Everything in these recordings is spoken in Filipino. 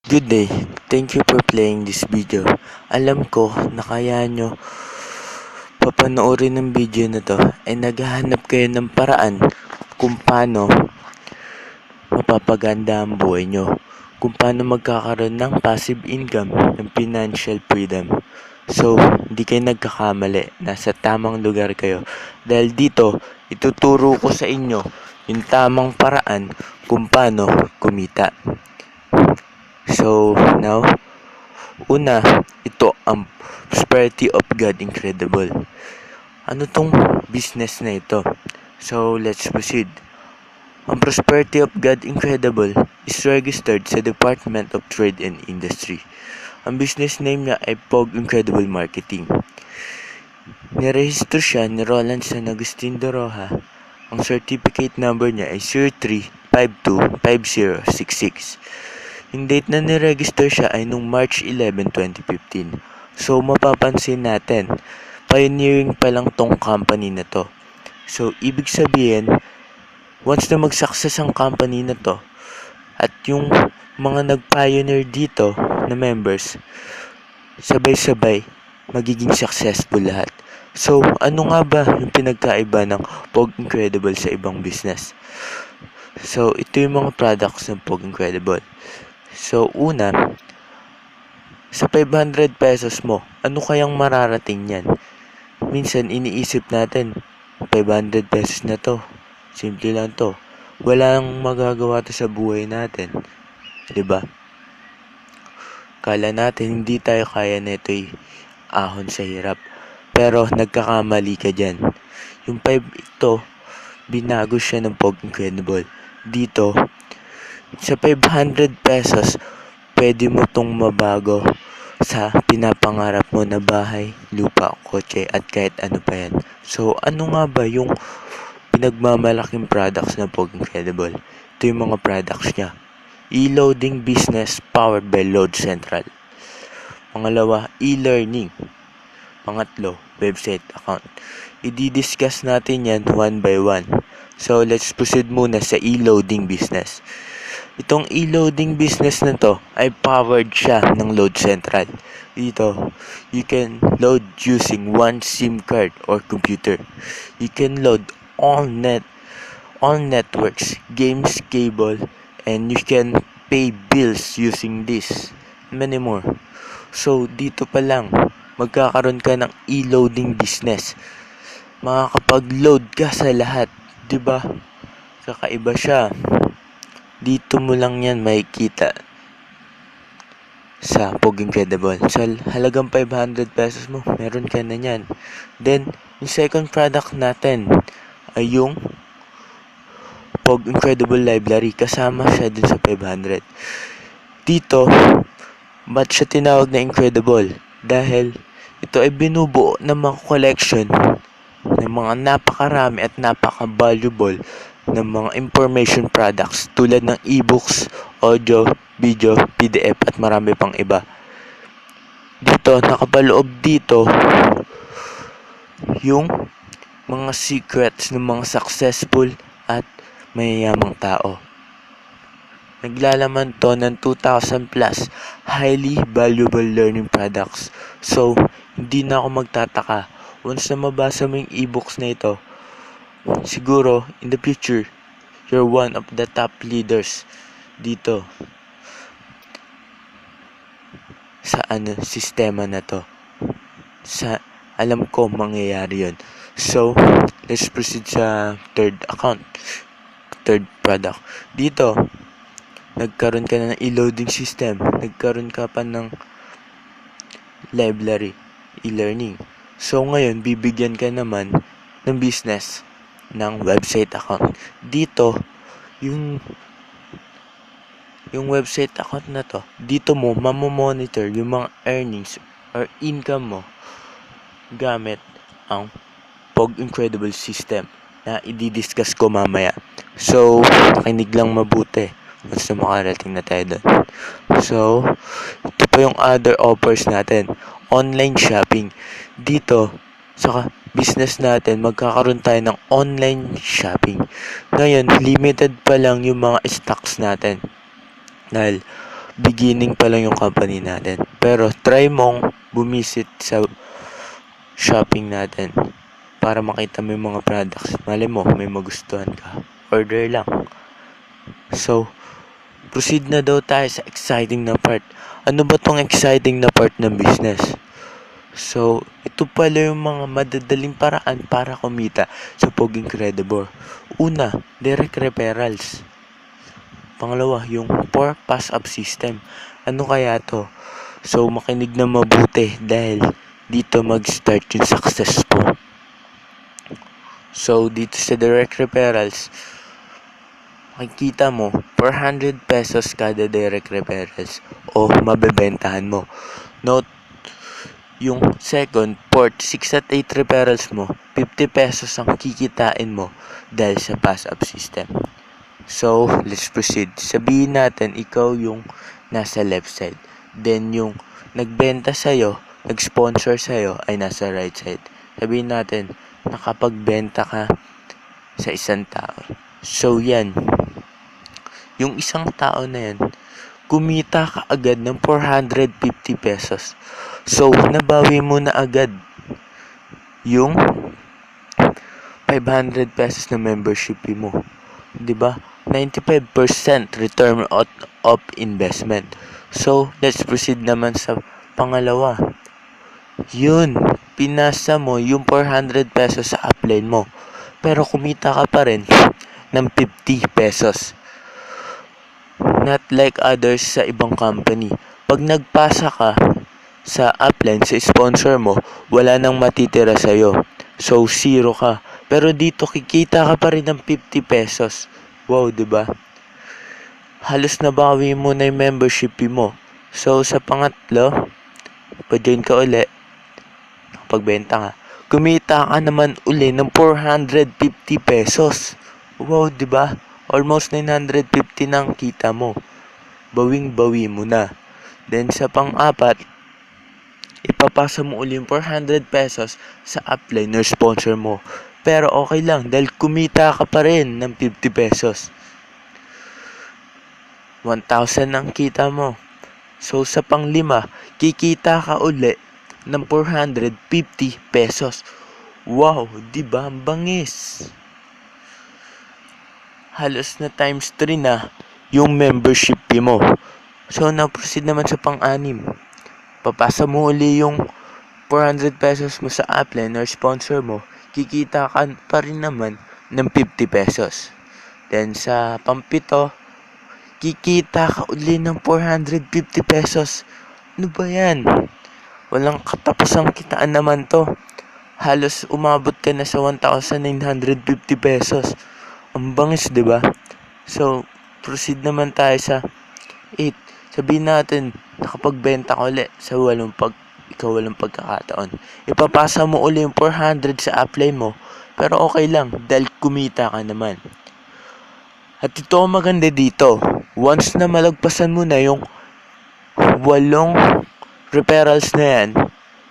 Good day. Thank you for playing this video. Alam ko na kaya nyo papanoorin ng video na to ay naghahanap kayo ng paraan kung paano mapapaganda ang buhay nyo. Kung paano magkakaroon ng passive income ng financial freedom. So, hindi kayo nagkakamali. Nasa tamang lugar kayo. Dahil dito, ituturo ko sa inyo yung tamang paraan kung paano kumita. So, now, una, ito ang Prosperity of God Incredible. Ano tong business na ito? So, let's proceed. Ang Prosperity of God Incredible is registered sa Department of Trade and Industry. Ang business name niya ay Pog Incredible Marketing. Nirehistro siya ni Roland San Agustin de Roja. Ang certificate number niya ay 03525066. Yung date na niregister siya ay nung March 11, 2015. So, mapapansin natin, pioneering pa lang tong company na to. So, ibig sabihin, once na mag-success ang company na to, at yung mga nag-pioneer dito na members, sabay-sabay, magiging successful lahat. So, ano nga ba yung pinagkaiba ng Pog Incredible sa ibang business? So, ito yung mga products ng Pog Incredible. So, una, sa 500 pesos mo, ano kayang mararating yan? Minsan, iniisip natin, 500 pesos na to. Simple lang to. Walang magagawa to sa buhay natin. 'Di ba? Kala natin hindi tayo kaya nito'y ahon sa hirap. Pero nagkakamali ka dyan. Yung 5 ito, binago siya ng Pog Incredible. Dito, sa 500 pesos, pwede mo tong mabago sa pinapangarap mo na bahay, lupa, kotse, at kahit ano pa yan. So, ano nga ba yung pinagmamalaking products ng Pog Incredible? Ito yung mga products niya. E-loading business powered by Load Central. Pangalawa, e-learning. Pangatlo, website account. I-discuss natin yan one by one. So, let's proceed muna sa e-loading business. Itong e-loading business na to ay powered siya ng Load Central. Dito, you can load using one SIM card or computer. You can load all networks, games, cable, and you can pay bills using this. Many more. So, dito pa lang, magkakaroon ka ng e-loading business. Makakapag-load ka sa lahat. 'Di ba? Kakaiba siya. Dito mo lang yan makikita sa Pog Incredible. Sa halagang 500 pesos mo, meron ka na yan. Then, yung second product natin ay yung Pog Incredible Library. Kasama siya dun sa 500. Dito, ba't siya tinawag na Incredible? Dahil ito ay binubuo ng mga collection ng mga napakarami at napaka-valuable ng mga information products tulad ng e-books, audio, video, PDF at marami pang iba. Dito, nakapaloob dito yung mga secrets ng mga successful at mayayamang tao. Naglalaman to ng 2,000 plus highly valuable learning products. So, hindi na ako magtataka. Once na mabasa mo yung e-books na ito, siguro, in the future, you're one of the top leaders dito sa sistema na to. Alam ko mangyayari yun. So, let's proceed sa third product. Dito, nagkaroon ka na ng e-loading system. Nagkaroon ka pa ng library, e-learning. So, ngayon, bibigyan ka naman ng business ng website account. Dito, yung website account na to, dito mo mamomonitor yung mga earnings or income mo gamit ang Pog Incredible system na i-discuss ko mamaya. So, nakinig lang mabuti once na makarating na tayo doon. So, ito pa yung other offers natin. Online shopping. Dito, sa business natin, magkakaroon tayo ng online shopping. Ngayon, limited pa lang yung mga stocks natin. Dahil, beginning pa lang yung company natin. Pero try mong bumisit sa shopping natin para makita mo yung mga products. Malay mo, may magustuhan ka. Order lang. So, proceed na daw tayo sa exciting na part. Ano ba tong exciting na part ng business? So, ito pala yung mga madadaling paraan para kumita sa Poging Credible. Una, direct referrals. Pangalawa, yung for pass-up system. Ano kaya to? So, makinig na mabuti dahil dito mag-start yung success mo. So, dito sa direct referrals, makikita mo, 400 pesos kada direct referrals o mabebentahan mo. Note, yung second, port, 6 at 8 referrals mo, 50 pesos ang kikitain mo dahil sa pass-up system. So, let's proceed. Sabihin natin, ikaw yung nasa left side. Then, yung nagbenta sa'yo, nag-sponsor sa'yo, ay nasa right side. Sabihin natin, nakapagbenta ka sa isang tao. So, yan. Yung isang tao na yan, kumita ka agad ng 450 pesos. So, nabawi mo na agad yung 500 pesos na membership fee mo. 'Di ba? 95% return of investment. So, let's proceed naman sa pangalawa. Yun, pinasa mo yung 400 pesos sa upline mo. Pero kumita ka pa rin ng 50 pesos. Not like others sa ibang company. Pag nagpasa ka sa upline, sa sponsor mo, wala nang matitira sa'yo. So, zero ka. Pero dito, kikita ka pa rin ng 50 pesos. Wow, diba? Halos nabawi mo na yung membership fee mo. So, sa pangatlo, pa-join ka uli. Pagbenta ka. Kumita ka naman uli ng 450 pesos. Wow, diba? Almost 950 nang kita mo. Bawing-bawi mo na. Then, sa pang-apat, ipapasa mo uli yung 400 pesos sa upline or sponsor mo. Pero okay lang dahil kumita ka pa rin ng 50 pesos. 1,000 ang kita mo. So sa panglima, kikita ka uli ng 450 pesos. Wow, di ba? Ang bangis. Halos na times 3 na yung membership fee mo. So na-proceed naman sa pang-anim. Papasa mo uli yung 400 pesos mo sa upline or sponsor mo, kikita ka pa rin naman ng 50 pesos. Then sa pampito, kikita ka uli ng 450 pesos. Ano ba yan? Walang katapusang kitaan naman to. Halos umabot ka na sa 1,950 pesos. Ang bangis, di ba? So, proceed naman tayo sa 8. Sabihin natin, nakapagbenta ka uli sa ikaw walang pagkakataon. Ipapasa mo uli yung 400 sa upline mo, pero okay lang dahil kumita ka naman. At ito ang maganda dito. Once na malagpasan mo na yung 8 referrals na yan,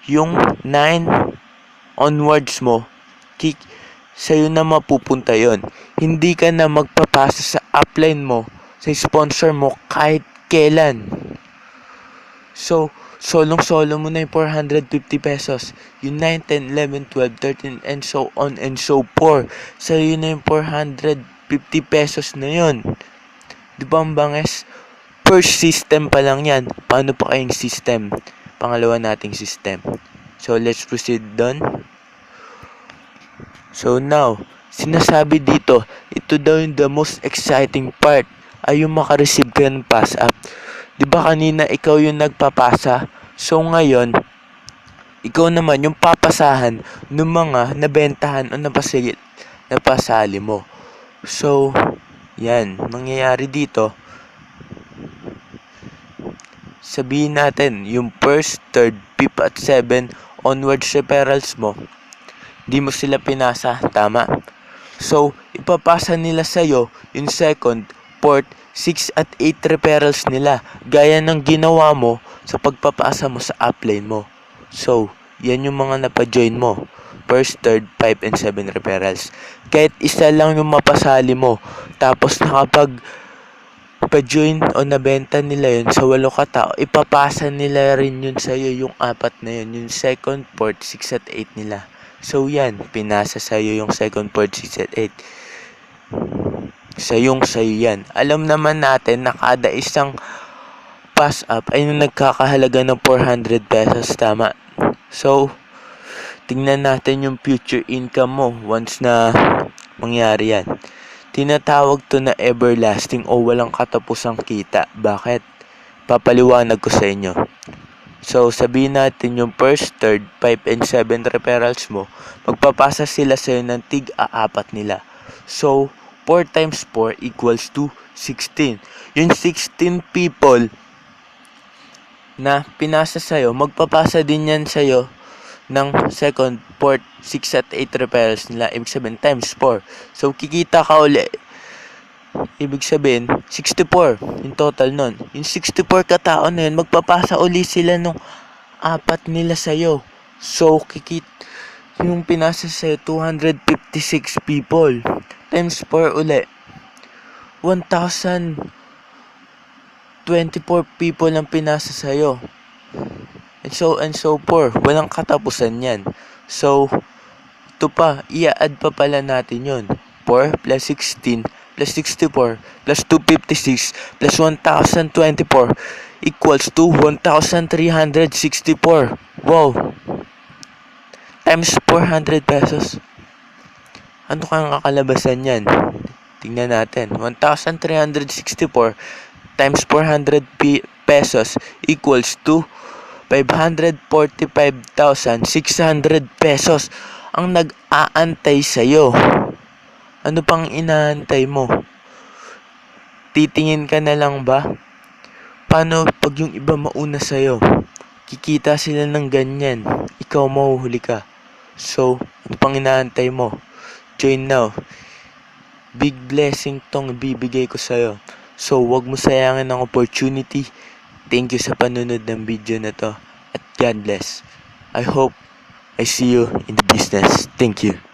yung 9 onwards mo, sa'yo na mapupunta yon. Hindi ka na magpapasa sa upline mo, sa sponsor mo kahit kailan. So, solong-solo mo na yung 450 pesos. Yung 9, 10, 11, 12, 13, and so on and so forth. Sa'yo na yung 450 pesos na yun. Di ba ang banges? First system pa lang yan. Paano pa kayong system? Pangalawa nating system. So, let's proceed doon. So, now, sinasabi dito, ito daw yung the most exciting part ay yung makareceive ka ng pass up. Di ba kanina ikaw yung nagpapasa? So ngayon, ikaw naman yung papasahan ng mga nabentahan o napasali mo. So, yan. Mangyayari dito, sabihin natin, yung first, third, fifth, at 7 onwards referrals mo, di mo sila pinasa, tama? So, ipapasa nila sa'yo yung second, fourth, 6 at 8 referrals nila, gaya ng ginawa mo sa pagpapasa mo sa upline mo. So, yan yung mga napajoin mo. First, third, 5, and 7 referrals. Kahit isa lang yung mapasali mo, tapos pa-join o nabenta nila yun sa 8 katao, ipapasa nila rin yun sa'yo yung 4 na yun, yung second, fourth, 6 at 8 nila. So yan, pinasa sa'yo yung second, fourth, 6 at 8. Sa'yo yan. Alam naman natin na kada isang pass up ay nagkakahalaga ng 400 pesos, tama? So, tingnan natin yung future income mo once na mangyari yan. Tinatawag to na everlasting o walang katapusang kita. Bakit? Papaliwanag ko sa inyo. So, sabihin natin yung first, third, 5, and 7 referrals mo, magpapasa sila sa'yo ng tig-4 nila. So, 4 times 4 equals to 16. Yung 16 people na pinasa sa'yo, magpapasa din yan sa'yo ng second, fourth, 6 at 8 referrals nila. Ibig sabihin, times 4. So, kikita ka uli. Ibig sabihin, 64 yung total nun. Yung 64 katao na yun, magpapasa uli sila nung 4 nila sa'yo. So, yung pinasa sa'yo, 256 people. Times 4 uli. 1,024 people ang pinasa sa'yo. And so forth. Walang katapusan yan. So, ito pa, i-add pa pala natin yun. 4 plus 16 plus 64 plus 256 plus 1,024 equals to 1,364. Wow! Times 400 pesos. Ano kang kakalabasan yan? Tingnan natin. 1,364 times 400 pesos equals to 545,600 pesos ang nag-aantay sa'yo. Ano pang inaantay mo? Titingin ka na lang ba? Paano pag yung iba mauna sa'yo? Kikita sila ng ganyan. Ikaw mahuhuli ka. So, ano pang inaantay mo? Join now. Big blessing tong bibigay ko sa'yo. So, wag mo sayangin ang opportunity. Thank you sa panunod ng video na to. At God bless. I hope I see you in the business. Thank you.